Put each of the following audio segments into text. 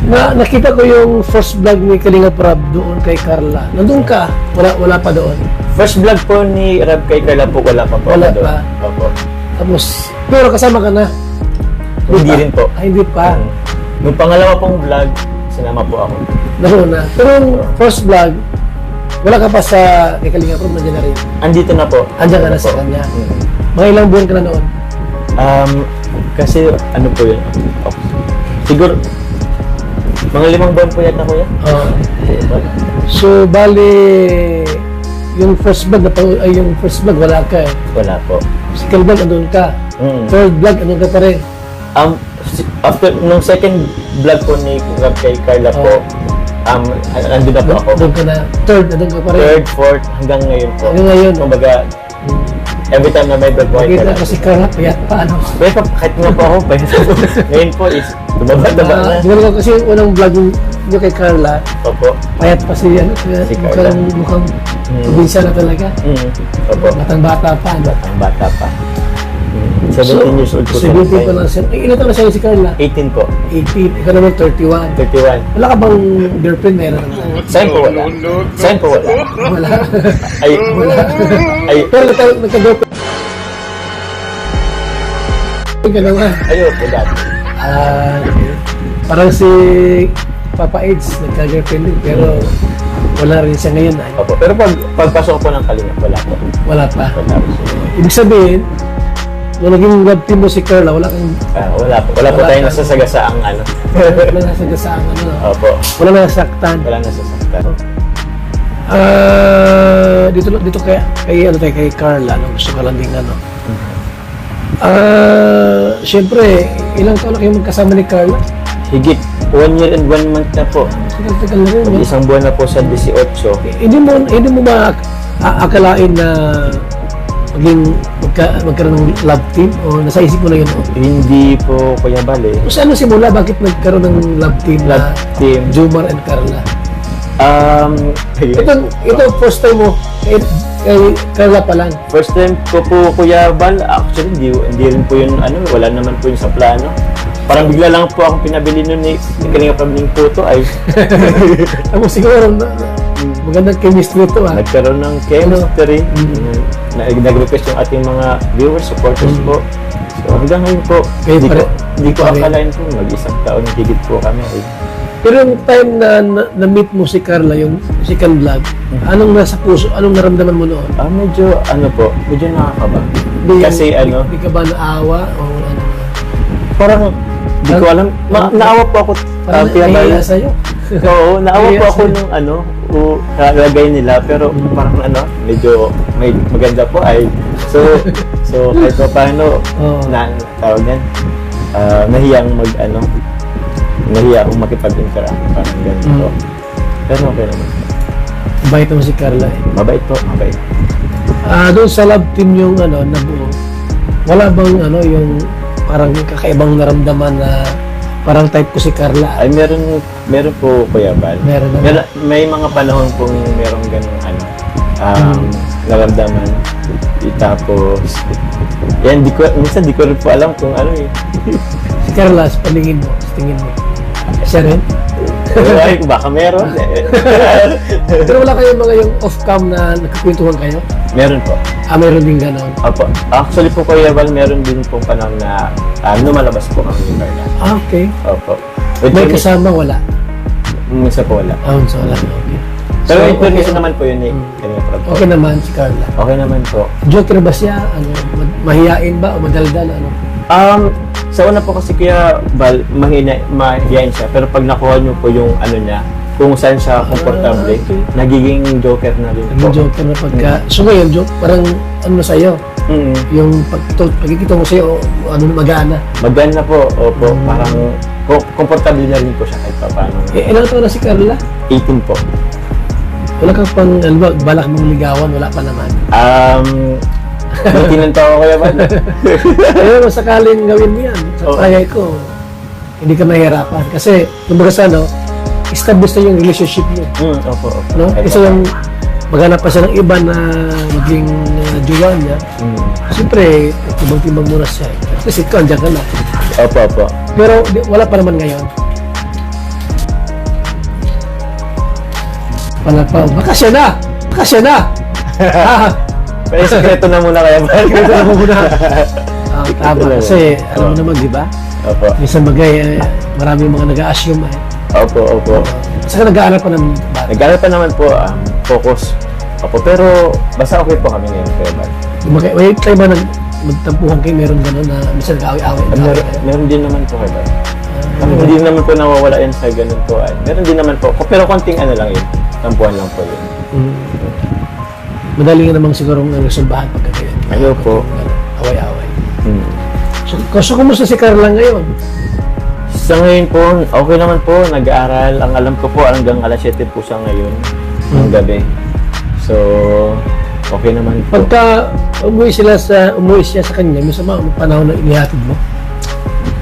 Nakita ko yung first vlog ni Kalinga Prab doon kay Carla. Nandun ka? Wala pa doon? First vlog po ni Rab kay Carla po, wala pa po. Wala ako doon. pa. Opo. Tapos, pero kasama ka na? Hindi rin po. Hindi pa. Nung pangalawa pong vlog, sinama po ako. Naroon na. Pero yung first vlog, wala ka pa sa kay Kalinga Prab, nandiyan na rin. Andito na po. Andiyan ka na sa Po. kanya. Mm. Mga ilang buwan ka na noon? Kasi ano po yun? Siguro, mga 5 buwan po yata kuya. Oo. So, bali, yung first vlog, wala ka eh. Wala po. Second vlog, andun ka. Mm. Third vlog, andun ka pa rin. After, nung second vlog po ni Rab kay Carla po, andun na po ako. Andun ka na. Third, andun ka pa rin. Third, fourth, hanggang ngayon po. Hanggang ngayon. Kumbaga, every time na may vlog po kay Nakita Carla. ko si Carla, payat pa ano. Pero kahit nga po ako, ngayon po is, tumaba-taba na. Di ba kasi yung unang vlog nyo kay Carla, Opo. payat pa si ano, Si Carla. mukhang probinsya na talaga. Opo. Batang bata pa, ano. Ang bata pa. 17 years old po. 17 pa lang siya. Ilan taon na siya si Carla? 18 po. 18. Ikaw naman 31. 31. Wala ka bang girlfriend? Meron naman. Saan po wala? Saan po wala? Wala. Ay, ay, Pero nagka-girlfriend ka naman. ayo po dati. Parang si Papa Eds, nagka-girlfriend din. Pero wala rin siya ngayon. Ay. Opo. Pero pagpasok po ng Kalinga, wala po. Wala pa. Wala po. Ibig sabihin, nung naging love team mo si Carla, wala kang Wala po. Wala po Wala tayong ka. nasasagasaang ano. wala nasagasaan ano. Opo. Wala nasaktan. Wala nasasaktan. Dito kay Carla, no, gusto ka lang din ano. Siyempre, ilang taon na kayo magkasama ni Carla? Higit 1 year and 1 month na po. Tagal na rin, no? Isang buwan na po sa 18. Hindi mo akalain na magkaroon ng love team o nasa isip mo na yun? Hindi po Kuya Bale. O saan simula? Bakit nagkaroon ng love team na Love team. Jomar and Carla? Ayun. Ito first time mo kay Carla pa lang. First time ko po Kuya Bal, actually hindi rin po yun ano, wala naman po yun sa plano. Parang bigla lang po akong pinabili nun ni Kalinga Prab ng photo ay Tapos siguro magandang chemistry ito ha. nagkaroon ng chemistry. Nag-request yung ating mga viewers, supporters po. So hanggang ngayon po, Kayo hindi pa ko, rin. hindi ko Pa rin. akalain po mag-isang taon higit po kami. Pero yung time na meet mo si Carla, yung second vlog, anong nasa puso, anong naramdaman mo noon? Medyo ano po, medyo nakakaba. Kasi ano, Hindi ka ba naawa o ano? parang hindi ko alam. Naawa po ako. Parang nahiya sa'yo. Oo, naawa po Nahiya ako sa'yo. nung ano, kalagay nila. Pero parang ano, medyo maganda po ay. So kahit pa paano, Oo. tawag yan, nahiyang nahiya akong makipag-interact. Parang ganito. Pero okay naman. Bait mo si Carla eh. Mabait po, mabait. Doon sa love team yung nabuo, wala bang yung parang kakaibang naramdaman na parang type ko si Carla? Ay, meron po Kuya Bal. Meron naman. May mga panahon pong merong ganung naramdaman. Tapos, yan, minsan di ko rin po alam kung ano eh. Si Carla, sa paningin mo, sa tingin mo. Siya rin? Ay, baka meron. Pero wala kayo mga yung off-cam na nagkukwentuhan kayo? Meron po. Meron din gano'n. Opo. Actually po Kuya Bal, meron din pong panahon na lumalabas po kami ni Carla. Okay. Opo. May kasama, wala? Minsan po wala. So wala. Okay. Pero So, information okay. naman po yun eh. Kalinga Prab po. Okay naman si Carla. Okay naman po. Joker ba siya? Mahiyain ba o madaldal? Sa una po kasi Kuya Bal, mahihain siya. Pero pag nakuha niyo po yung ano niya, kung saan siya komportable, okay. nagiging joker na rin po. Naging joker na pagka... So ngayon, parang ano sa'yo? Mm. Yung pagkikita mo sa'yo, magana. Maganda po, opo. Parang komportable na rin po siya kahit pa paano. Ilang taon na si Carla? 18 po. Wala kang pang, balak mong ligawan, wala pa naman. May tinanto ako Kuya Bal. Pero kung sakaling gawin mo yan, sa Oo. palagay ko, hindi ka mahirapan. Kasi, kumbaga sa establish na yung relationship niyo. Opo, opo. No? Kasi yung maghanap pa siya ng iba na maging jowa niya, siyempre, tibang-tibang muna siya. Kasi ikaw, andyan ka na. Opo, opo. Pero wala pa naman ngayon. pala pa, bakasyon na! Bakasyon na! Ah, Pero sekreto na muna kaya, Bal. ito na muna. Tama, Talaga. kasi alam mo naman, di ba? Opo. Minsan bagay, maraming mga nag-a-assume Opo. Saka nag-aaral pa ng bata. Nag-aaral pa naman po, focus. Opo, pero basta okay po kami ngayon, Kuya Bal. May tayo ba magtampuhan kayo, meron gano'n na minsan nag-away-away? Meron din naman po, Kuya Bal. Hindi naman po nawawala yan sa ganun po. Meron din naman po. Pero konting ano lang yun. Tampuhan lang po yun. Madali nga namang sigurong resolbahan pagka ganyan. Ayaw po. Away-away. Hmm. So, kumusta si Carla ngayon? Sa ngayon po, okay naman po. Nag-aaral. Ang alam ko po, hanggang alas 7 po siya ngayon. Ng gabi. So, okay naman po. Pagka umuwi siya sa kanya, minsan mga panahon na inihatid mo?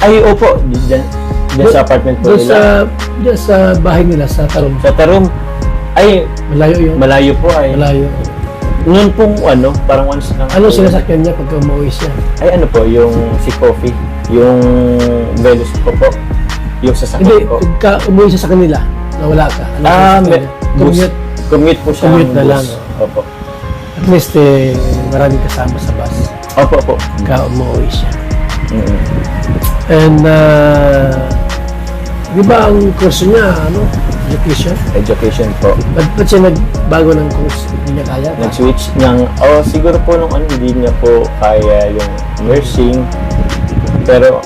Ay, opo. Diyan sa apartment po Doon nila. Diyan sa bahay nila, sa Tarong. Sa Tarum. Ay, Malayo yun. malayo po ay. Malayo. Noon pong parang once lang. Ano po. sinasakyan niya pagka umuwi siya? Ay, ano po, yung si Coffee. Yung Velos ko po. Yung sasakyan Hindi, ko. pagka umuwi siya sa kanila, nawala ka. Ano sinasakyan niya? Commute. Commute po siya. Commute ng na bus. lang, Opo. At least, maraming kasama sa bus. Opo. Pagka umuwi siya. Mm-hmm. And, di ba ang kurso niya, education? Education po. Ba't siya nagbago ng course? Hindi niya kaya? Nag-switch ng, siguro po nung hindi niya po kaya yung nursing. Pero,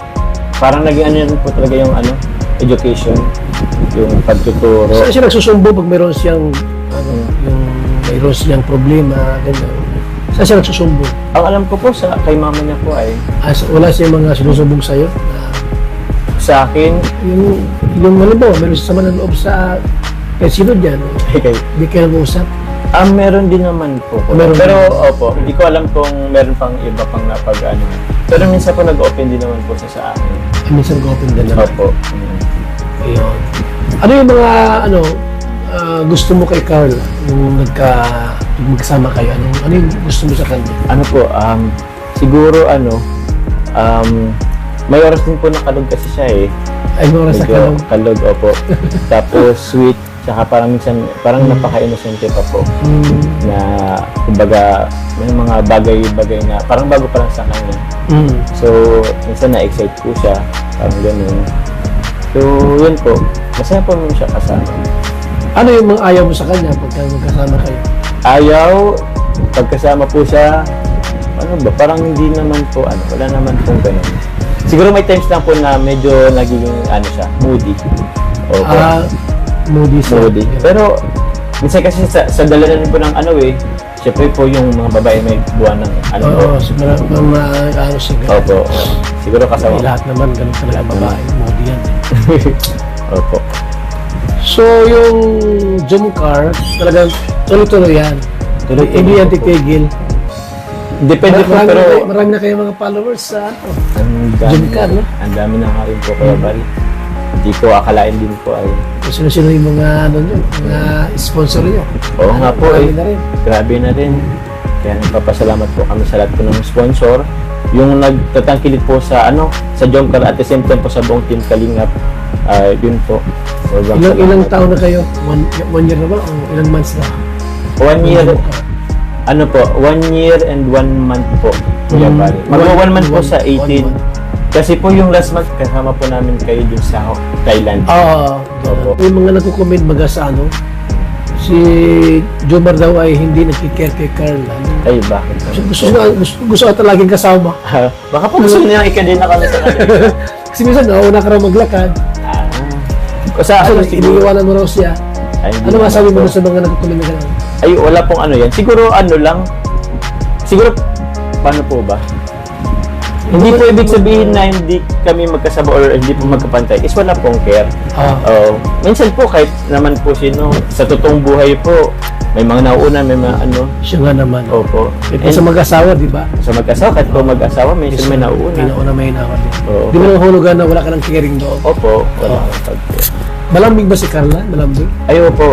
parang naging ano rin po talaga yung education. Yung pagtuturo. Saan siya nagsusumbo pag mayroon siyang, yung mayroon siyang problema, ganyan? Saan siya nagsusumbo? Ang alam ko po kay mama niya po ay, Wala siyang mga sinusumbong sa'yo? sa akin, Yung halimbawa, meron siya sama ng loob sa kahit sino dyan, hindi kayo nag-uusap. meron din naman po. Meron Pero, din. opo, hindi ko alam kung meron pang iba pang napag-ano. Pero minsan po nag-open din naman po siya sa akin. Minsan go-open din naman. Opo. Ayun. Ano yung mga, gusto mo kay Carl yung magkasama kayo? Ano yung gusto mo sa kanya? Ano po, siguro may oras din po nakalog kasi siya eh. Ay, mga oras sa Medyo kalong. kalog, opo. Tapos sweet, tsaka parang minsan, parang napaka-innocente pa po. Na, kumbaga, may mga bagay-bagay na, parang bago pa lang sa kanya. So, minsan na-excite po siya, parang ganun. So, yun po. Masaya po naman siya kasama. Ano yung mga ayaw mo sa kanya pagka magkasama kayo? Ayaw, pagkasama po siya, parang hindi naman po, wala naman pong ganun. Siguro may times lang po na medyo nagiging, siya, moody. Opo. Moody siya. Moody. Pero, minsan kasi sa dala na rin po ng syempre po yung mga babae may buwan ng Oo, mga siya ganun. Opo. Siguro kasama. Lahat naman ganun talaga babae. Moody yan. Opo. So, yung Jumcar, talagang tuloy-tuloy yan. Tuloy-tuloy Hindi yan po. titigil. Depende po, pero Marami na kayo mga followers sa ang dami, Jumcar, no? ang dami na nga rin po kaya Bal. Hindi ko akalain din po ay. Sino-sino yung mga, mga sponsor niyo? Oo nga po Marami na rin. Grabe na rin. Kaya nagpapasalamat po kami sa lahat po ng sponsor. Yung nagtatangkilik po sa sa Jomcar at the same time po sa buong team Kalingap. Yun po. Sobrang Ilang salamat. taon na kayo? One year na ba? O ilang months na? 1 year. 1 year and 1 month po. Kuya Bal. Mag-1 month po sa 18. Kasi po yung last month kasama po namin kayo dun sa Thailand. Oo. Opo. Yung mga nagko-comment baga sa si Jomar daw ay hindi nagkikare kay Carl. Ay, bakit? Gusto ka laging kasama. Baka po gusto niyang ikadin na kami sa kanila. Kasi minsan, nauna ka raw maglakad. Sa Kasi iniiwanan mo raw siya. Ay, hindi Ano masabi mo naman po. sa mga nagko-comment na gano'n? Ay, wala pong yan. Siguro lang. Siguro, paano po ba? Hindi po ibig sabihin na hindi kami magkasama or hindi po magkapantay. Is wala pong care. Minsan po, kahit naman po sino, sa totoong buhay po, may mga nauuna, may mga Siya nga naman. Opo. Ito sa mag-asawa, di ba? Sa mag-asawa, kahit po mag-asawa, minsan may nauuna. May nauna, may hinawa din. Oo. Di mo nang hulugan na wala ka ng caring doon. Opo. Wala kang pag-care. Malambing ba si Carla? Malambing? Ayaw po.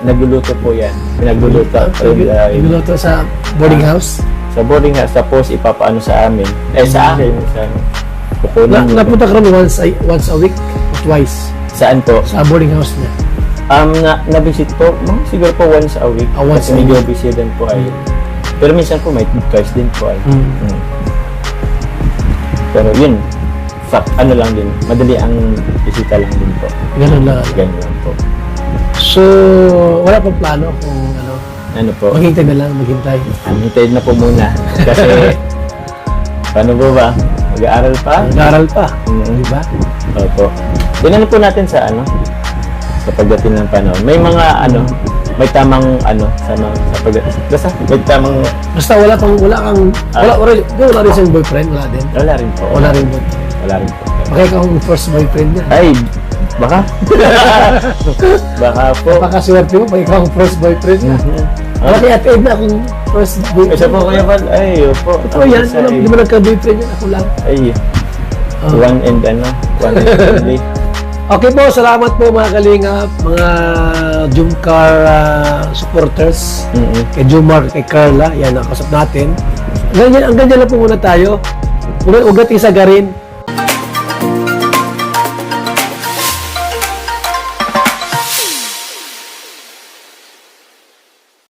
Nagluluto po yan. Pinagluluto. Nagluluto sa boarding house? Sa boarding house, tapos ipapaano sa amin. Sa akin. Kukunin. Napunta ka rin once a week? O twice? Saan po? Sa boarding house niya? Na-visit po, mga siguro po once a week. Once Kasi a medyo busy din po ay. Pero minsan po may twice din po ay. Pero yun, ano lang din, madali ang bisita lang din po. Ganun lang. Ganyan lang po. So, wala pang plano kung Ano po, maghintay na lang, maghintay. hintayin na po muna. Kasi, paano po ba? Mag-aaral pa? Nag-aaral pa, Mm. di ba? Opo. Tingnan po natin sa sa pagdating ng panahon. May mga may tamang basta may tamang Basta wala kang, wala rin siyang boyfriend, wala din. wala rin po. Wala rin boyfriend. Wala rin po. Baka ikaw ang first boyfriend niya. Ay, baka? Baka po. Napakaswerte mo pag ikaw ang first boyfriend niya. Wala kay Ate Ed na akong first boyfriend. Isa po kaya pal, ay, opo. Ito yan, di mo nagka-boyfriend yan, ako lang. Ay, Ah. one and only. Okay po, salamat po mga kalingap, mga Jumcar supporters. Kay Jumar, kay Carla, yan, nakasap natin. Ang ganyan lang po muna tayo. Huwag natin isagarin.